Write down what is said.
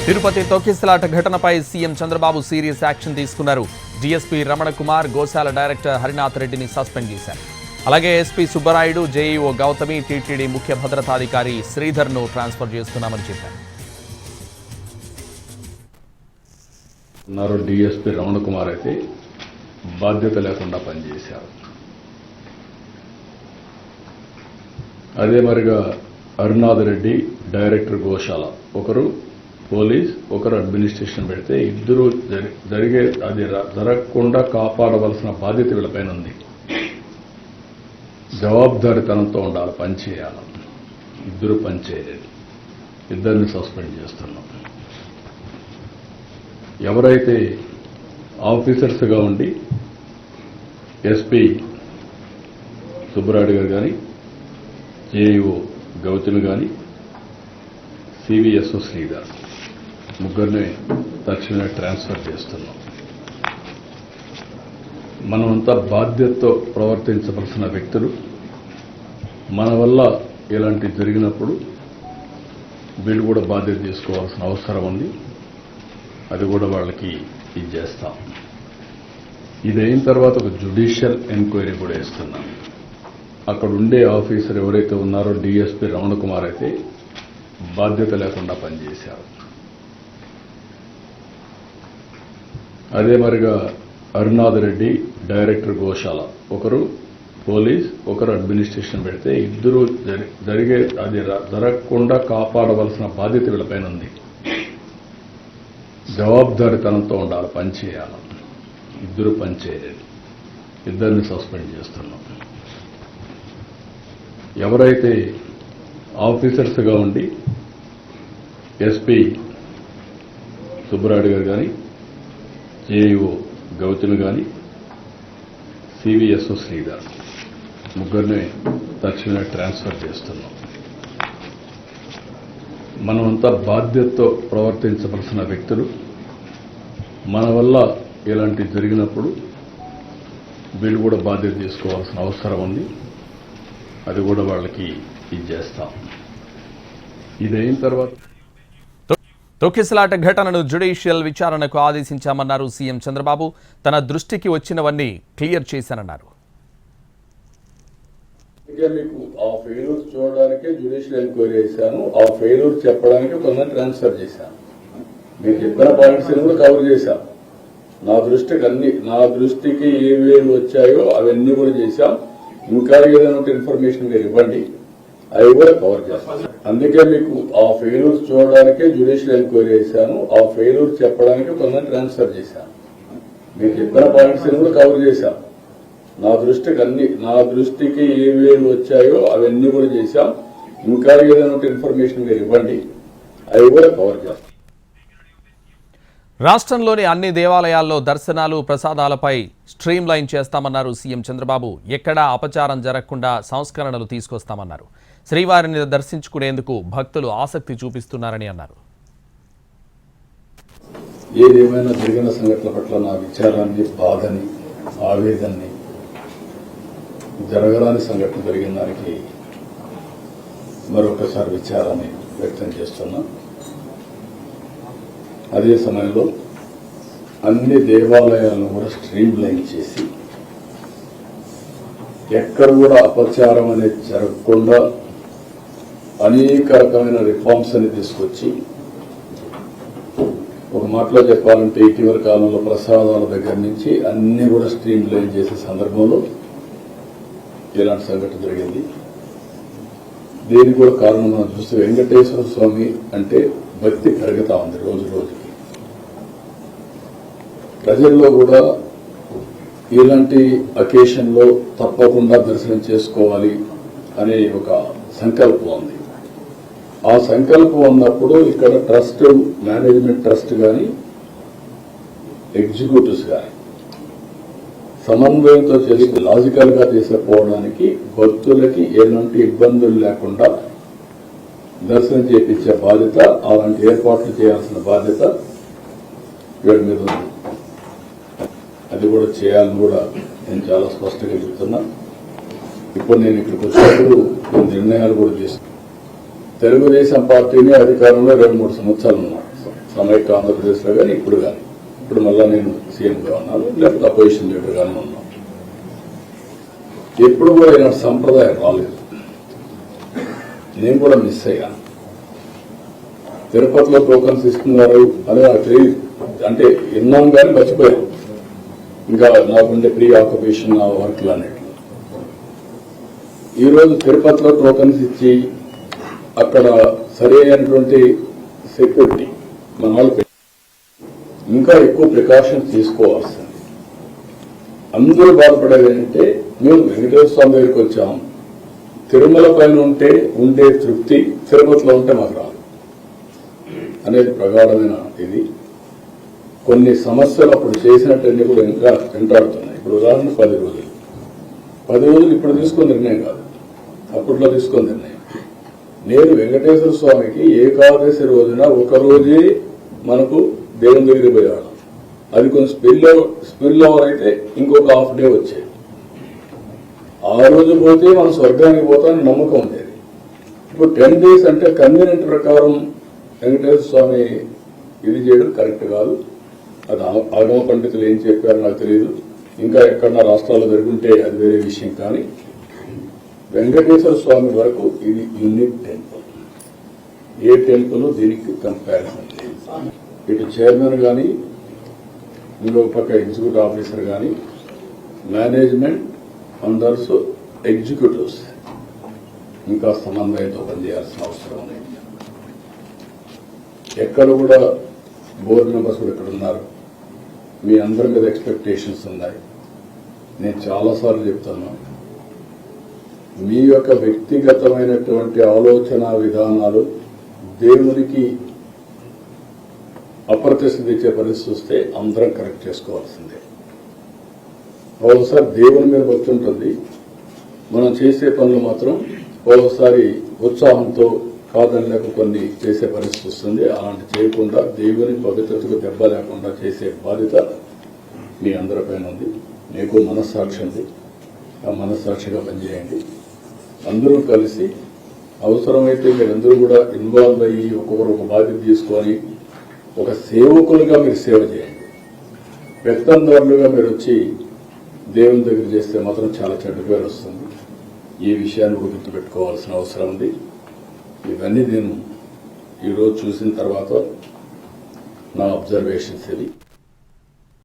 తిరుపతి తొక్కిసలాట ఘటనపై CM Chandrababu serious action తీసుకున్నారు. డీఎస్పీ రమణ కుమార్, గోశాల డైరెక్టర్ హరినాథ్ రెడ్డిని సస్పెండ్ చేశారు. అలాగే SP Subbarayudu, JEO Gautami, TTD ముఖ్య భద్రతాధికారి శ్రీధర్ను ట్రాన్స్ఫర్ చేస్తున్నామని చెప్పారు. డీఎస్పీ రమణ కుమార్ అయితే బాధ్యత లేకుండా పనిచేశారు. అదే మరిగా హరినాథ్ రెడ్డి డైరెక్టర్ గోశాల, ఒకరు పోలీస్, ఒకరు అడ్మినిస్ట్రేషన్ పెడితే ఇద్దరు అది జరగకుండా కాపాడవలసిన బాధ్యత వీళ్ళపైన ఉంది. జవాబుదారీతనంతో ఉండాలి, పనిచేయాలి. ఇద్దరు పనిచేయలేదు, ఇద్దరిని సస్పెండ్ చేస్తున్నాం. ఎవరైతే ఆఫీసర్స్గా ఉండి ఎస్పీ సుబ్బరాయుడు గారు కానీ, జేఈఓ గౌతమి కానీ, సివిఎస్ఓ శ్రీధర్ ముగ్గురిని తక్షణమే ట్రాన్స్ఫర్ చేస్తున్నాం. మనమంతా బాధ్యతతో ప్రవర్తించవలసిన వ్యక్తులు. మన వల్ల ఇలాంటి జరిగినప్పుడు వీళ్ళు కూడా బాధ్యత తీసుకోవాల్సిన అవసరం ఉంది. అది కూడా వాళ్ళకి ఇది చేస్తాం. ఇది అయిన తర్వాత ఒక జ్యుడిషియల్ ఎంక్వైరీ కూడా వేస్తున్నాం. అక్కడ ఉండే ఆఫీసర్ ఎవరైతే ఉన్నారో డీఎస్పీ రమణ కుమార్ అయితే బాధ్యత లేకుండా పనిచేశారు. అదే మరిగా హరినాథ్ రెడ్డి డైరెక్టర్ గోశాల, ఒకరు పోలీస్, ఒకరు అడ్మినిస్ట్రేషన్ పెడితే ఇద్దరు అది జరగకుండా కాపాడవలసిన బాధ్యత వీళ్ళపైన ఉంది. జవాబుదారీతనంతో ఉండాలి, పనిచేయాలి. ఇద్దరు పనిచేయలేదు, ఇద్దరిని సస్పెండ్ చేస్తున్నాం. ఎవరైతే ఆఫీసర్స్గా ఉండి ఎస్పీ సుబ్బరాయుడు గారు కానీ, జేఈఓ గౌతమి కానీ, సివిఎస్ఓ శ్రీధర్ ముగ్గురిని తక్షణమే ట్రాన్స్ఫర్ చేస్తున్నాం. మనమంతా బాధ్యతతో ప్రవర్తించవలసిన వ్యక్తులు. మన వల్ల ఇలాంటి జరిగినప్పుడు వీళ్ళు కూడా బాధ్యత తీసుకోవాల్సిన అవసరం ఉంది. అది కూడా వాళ్ళకి ఇది చేస్తాం. ఇది అయిన తర్వాత తొక్కిసలాట ఘటనను జ్యుడిషియల్ విచారణకు ఆదేశించామన్నారు సీఎం చంద్రబాబు. తన దృష్టికి వచ్చినవన్నీ క్లియర్ చేశానన్నారు. మీకు ఆ ఫెయిల్యూర్ చూడడానికే జ్యుడిషియల్ ఎంక్వైరీ చేశాను. ఆ ఫెయిల్యూర్ చెప్పడానికి కొంత ట్రాన్స్ఫర్ చేశాను. మీకు చెప్పిన పాయింట్స్ కూడా కవర్ చేశాను. నా దృష్టికి ఏవేవి వచ్చాయో అవన్నీ కూడా చేశాం. ఇంకా ఏదైనా ఇన్ఫర్మేషన్ మీరు ఇవ్వండి, అవి కూడా కవర్ చేస్తాను. అందుకే మీకు ఆ ఫెయిల్యూర్ చూడడానికే జ్యుడిషియల్ ఎంక్వైరీ చేశాను. ఆ ఫెయిల్యూర్ చెప్పడానికి కొంత ట్రాన్స్ఫర్ చేశాను. మీకు చెప్పిన పాయింట్స్ కూడా కవర్ చేశాను. నా దృష్టికి ఏవేవి వచ్చాయో అవన్నీ కూడా చేశాం. ఇంకా ఏదైనా ఇన్ఫర్మేషన్ మీరు ఇవ్వండి, అవి కూడా కవర్ చేస్తాం. రాష్ట్రంలోని అన్ని దేవాలయాల్లో దర్శనాలు, ప్రసాదాలపై స్ట్రీమ్ లైన్ చేస్తామన్నారు సీఎం చంద్రబాబు. ఎక్కడా అపచారం జరగకుండా సంస్కరణలు తీసుకొస్తామన్నారు. శ్రీవారిని దర్శించుకునేందుకు భక్తులు ఆసక్తి చూపిస్తున్నారని అన్నారు. ఏదేమైనా జరిగిన సంఘటనల పట్ల నా విచారాన్ని, బాధని, ఆవేదనని, జరగరాని సంఘటన జరిగిన దానికి మరొకసారి విచారాన్ని వ్యక్తం చేస్తున్నా. అదే సమయంలో అన్ని దేవాలయాలను కూడా స్ట్రీమ్ లైన్ చేసి ఎక్కడ కూడా అపచారం అనేది జరగకుండా అనేక రకమైన రిఫార్మ్స్ అని తీసుకొచ్చి, ఒక మాటలో చెప్పాలంటే ఇటీవల కాలంలో ప్రసాదాల దగ్గర నుంచి అన్ని కూడా స్ట్రీమ్ లైన్ చేసే సందర్భంలో ఇలాంటి సంఘటన జరిగింది. దీనికి కూడా కారణం మనం చూస్తే వెంకటేశ్వర స్వామి అంటే భక్తి పెరుగుతా ఉంది రోజు రోజుకి. ప్రజల్లో కూడా ఇలాంటి అకేషన్లో తప్పకుండా దర్శనం చేసుకోవాలి అనే ఒక సంకల్పం ఉంది. ఆ సంకల్పం ఉన్నప్పుడు ఇక్కడ ట్రస్ట్, మేనేజ్మెంట్ ట్రస్ట్ కానీ, ఎగ్జిక్యూటివ్స్ కానీ సమన్వయంతో చేసి లాజికల్ గా తీసుకుపోవడానికి భక్తులకి ఎలాంటి ఇబ్బందులు లేకుండా దర్శనం చేయించే బాధ్యత, అలాంటి ఏర్పాట్లు చేయాల్సిన బాధ్యత వీళ్ళ మీద ఉంది. అది కూడా చేయాలని కూడా నేను చాలా స్పష్టంగా చెప్తున్నా. ఇప్పుడు నేను ఇక్కడికి వచ్చినప్పుడు నిర్ణయాలు కూడా తీసుకున్నాను. తెలుగుదేశం పార్టీని అధికారంలో 2-3 సంవత్సరాలు ఉన్నారు. సమైక్య ఆంధ్రప్రదేశ్లో కానీ ఇప్పుడు మళ్ళా నేను సీఎంగా ఉన్నాను, లేకపోతే అపోజిషన్ లీడర్గానే ఉన్నాను. ఎప్పుడు కూడా ఇలాంటి సంప్రదాయం రాలేదు. నేను కూడా మిస్ అయ్యాను. తిరుపతిలో టోకన్స్ ఇస్తున్నారు అని నాకు తెలియదు, అంటే విన్నాం కానీ మర్చిపోయాను. ఇంకా నాకుండే ప్రీ ఆక్యుపేషన్ నా వర్క్లు అన్నిటి. ఈరోజు తిరుపతిలో టోకన్స్ ఇచ్చి అక్కడ సరైనటువంటి సెక్యూరిటీ మన వాళ్ళు ఇంకా ఎక్కువ ప్రికాషన్స్ తీసుకోవాల్సింది. అందరూ బాధపడేది ఏంటంటే మేము వెంకటేశ్వర స్వామి దగ్గరికి వచ్చాం, తిరుమల పైన ఉండే తృప్తి తిరుపతిలో ఉంటే మాకు రాదు అనేది ప్రగాఢమైన ఇది. కొన్ని సమస్యలు అప్పుడు చేసినట్టన్నీ కూడా ఇంకా వెంటాడుతున్నాయి. ఇప్పుడు ఉదాహరణ 10 రోజులు ఇప్పుడు తీసుకున్న నిర్ణయం కాదు, అప్పట్లో తీసుకున్న నిర్ణయం. నేను వెంకటేశ్వర స్వామికి ఏకాదశి రోజున ఒక రోజే మనకు దేవుని దగ్గరికి పోయేవాళ్ళం. అది కొంచెం స్పిల్ ఓవర్ అయితే ఇంకొక హాఫ్ డే వచ్చేది. ఆ రోజు పోతే మనం స్వర్గానికి పోతామని నమ్మకం ఉండేది. ఇప్పుడు 10 days అంటే కన్వీనియంట్ ప్రకారం వెంకటేశ్వర స్వామి ఇది చేయడం కరెక్ట్ కాదు. అది ఆగమ పండితులు ఏం చెప్పారో నాకు తెలియదు. ఇంకా ఎక్కడన్నా రాష్ట్రాల్లో జరుగుంటే అది వేరే విషయం. కానీ వెంకటేశ్వర స్వామి వరకు ఇది యూనిక్ టెంపుల్. ఏ టెంపుల్ దీనికి కంపారిజన్ లేదు. ఇటు చైర్మన్ కానీ ఇంకొక పక్క ఎగ్జిక్యూటివ్ ఆఫీసర్ కానీ మేనేజ్మెంట్ అందర్స్ ఎగ్జిక్యూటివ్స్ ఇంకా సమన్వయంతో పనిచేయాల్సిన అవసరం ఉంది. ఎక్కడ కూడా బోర్డు మెంబర్స్ కూడా ఇక్కడ ఉన్నారు. మీ అందరి మీద ఎక్స్పెక్టేషన్స్ ఉన్నాయి. నేను చాలాసార్లు చెప్తాను, మీ యొక్క వ్యక్తిగతమైనటువంటి ఆలోచన విధానాలు దేవునికి అప్రతిష్ట తెచ్చే పరిస్థితి వస్తే అందరం కరెక్ట్ చేసుకోవాల్సిందే. ఒకసారి దేవుని మీద భక్తి ఉంటుంది, మనం చేసే పనులు మాత్రం ఒకసారి ఉత్సాహంతో కాదనలేక కొన్ని చేసే పరిస్థితి వస్తుంది. అలాంటి చేయకుండా దేవుని పవిత్రతకు దెబ్బ లేకుండా చేసే బాధ్యత మీ అందరిపైన ఉంది. మీకు మనస్సాక్షి ఉంది, ఆ మనస్సాక్షిగా పనిచేయండి. అందరూ కలిసి అవసరమైతే మీరందరూ కూడా ఇన్వాల్వ్ అయ్యి ఒక్కొక్కరు ఒక బాధ్యత తీసుకొని ఒక సేవకులుగా మీరు సేవ చేయండి. వ్యక్తందారులుగా మీరు వచ్చి దేవుని దగ్గర చేస్తే మాత్రం చాలా చెడ్డ పేరు వస్తుంది. ఈ విషయాన్ని కూడా గుర్తుపెట్టుకోవాల్సిన అవసరం ఉంది. ఇవన్నీ నేను ఈరోజు చూసిన తర్వాత నా అబ్జర్వేషన్స్ ఇవి.